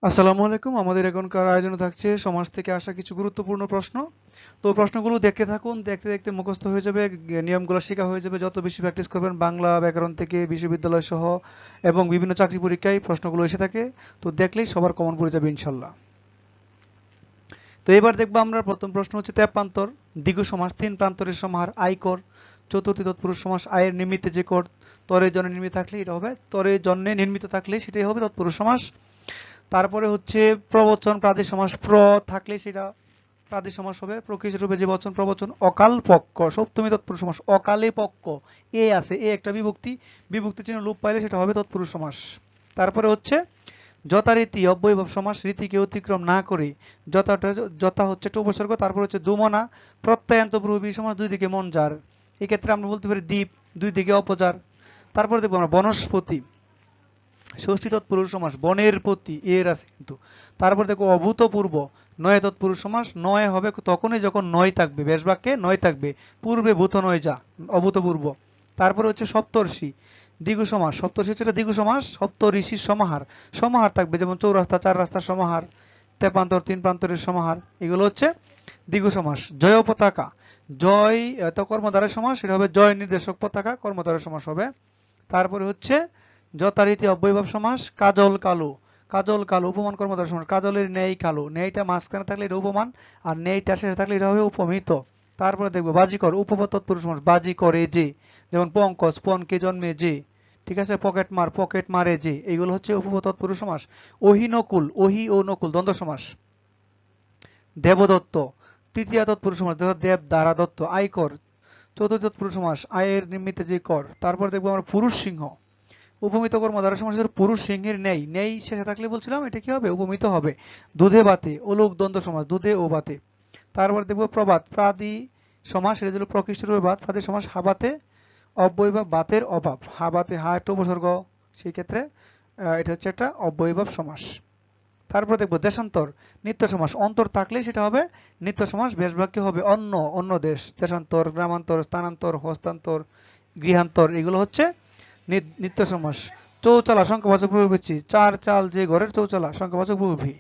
আসসালামু আলাইকুম। আমাদের এখনকার আয়োজনে থাকছে সমাজ থেকে আসা কিছু গুরুত্বপূর্ণ প্রশ্ন। তো প্রশ্নগুলো দেখতে থাকুন, দেখতে দেখতে মুখস্থ হয়ে যাবে, নিয়মগুলো শেখা হয়ে যাবে। যত বেশি প্র্যাকটিস করবেন বাংলা ব্যাকরণ থেকে বিশ্ববিদ্যালয় সহ এবং বিভিন্ন চাকরি পরীক্ষায় প্রশ্নগুলো এসে থাকে। তো দেখলেই সবার কমন পড়ে যাবে ইনশাল্লাহ। তো এবার দেখবো আমরা প্রথম প্রশ্ন হচ্ছে তেপান্তর। দ্বিগু সমাস তিন প্রান্তরের সমাহার আই কর। চতুর্থী তৎপুরুষ সমাস আয়ের নিমিত্তে যে কর তরের জন্য নির্মিত থাকলে এটা হবে, তরের জন্য নির্মিত থাকলে সেটাই হবে তৎপুরুষ সমাস। তারপরে হচ্ছে প্রবচন প্রাদেশ সমাস প্র থাকলে সেটা প্রাদেশ সমাস হবে। প্রকৃষ্ট রূপে যে বচন প্রবচন অকাল পক্ষ সপ্তমী তৎপুরুষ সমাস অকালে পক্ষ এ আছে, এ একটা বিভক্তি, বিভক্তি চিহ্ন লোপ পাইলে সেটা হবে তৎপুরুষ সমাস। তারপরে হচ্ছে যথারীতি অব্যয়ভাব সমাস রীতিকে অতিক্রম না করে, যথাটা যথা হচ্ছে একটা উপসর্গ, তারপর হচ্ছে দুমনা প্রত্যয়ান্ত পূর্বী সমাস দুই দিকে মন যার, এক্ষেত্রে আমরা বলতে পারি দ্বীপ দুই দিকে অপচার। তারপরে দেখবো আমরা বনস্পতি ষষ্ঠী তৎপুরুষ সমাস বনের প্রতি এর আছে কিন্তু। তারপর দেখো অভূতপূর্ব নয় তৎপুরুষ সমাস, নয় হবে তখনই যখন নয় থাকবে, বেশ বাক্যে নয় থাকবে, পূর্বে ভূত নয় যা অভূতপূর্ব। তারপরে হচ্ছে সপ্তর্ষি দ্বিগু সমাস, সপ্তর্ষি হচ্ছে দ্বিগু সমাস, সপ্ত ঋষির সমাহার, সমাহার থাকবে, যেমন চৌরাস্তা চার রাস্তার সমাহার, তেপান্তর তিন প্রান্তরের সমাহার, এগুলো হচ্ছে দ্বিগু সমাস। জয় পতাকা জয় তো কর্মধারের সমাস, সেটা হবে জয় নির্দেশক পতাকা, কর্মধারের সমাস হবে। তারপরে হচ্ছে যথারীতি অব্যয়ভাব সমাস কাজল কালো, কাজল কালো উপমান কর্মধারয় সমাস, কাজলের ন্যায় কালো, ন্যায়টা মাঝখানে থাকলে এটা উপমান, আর ন্যায়টা শেষে থাকলে এটা হবে উপমিত। তারপরে দেখবো বাজিকর উপপদ তৎপুরুষ সমাস, বাজি করে যে, যেমন পঙ্কজ পনকে জন্মে যে, ঠিক আছে, পকেট মার পকেট মারে যে, এইগুলো হচ্ছে উপপদ তৎপুরুষ সমাস। অহিনকুল ওহি ও নকুল দ্বন্দ্ব সমাস। দেবদত্ত তৃতীয় তৎপুরুষ সমাস, দেব দ্বারা দত্ত। আয়কর চতুর্থ তৎপুরুষ সমাস, আয়ের নিমিত্তে যে কর। তারপর দেখবো আমরা পুরুষ সিংহ উপমিত কর্মধারয় সমাস, পুরুষ সিংহের ন্যায়, ন্যায় শেষে থাকলে বলছিলাম এটা কি হবে উপমিত হবে। দুধে বাতে অলোক দ্বন্দ্ব সমাস, দুধে ও বাতে। তারপর দেখবো প্রবাদ প্রাদি সমাস, এটা হলো প্রকৃষ্ট রূপে বাদ, প্রাদি সমাস হাবাতে অব্যয়ভাব বাতের অভাব, হাবাতে হা একটা উপসর্গ, সেই ক্ষেত্রে এটা হচ্ছে একটা অব্যয়ভাব সমাস। তারপর দেখবো দেশান্তর নিত্য সমাস, অন্তর থাকলে সেটা হবে নিত্য সমাস, বেশ বাক্য হবে অন্য অন্য দেশ। দেশান্তর গ্রামান্তর স্থানান্তর হস্তান্তর গৃহান্তর, এগুলো হচ্ছে নিত্য সমাস। চৌচালা সংখ্যাবাচক বহুব্রীহি, চার চাল যে ঘরের চৌচালা সংখ্যাবাচক বহুব্রীহি।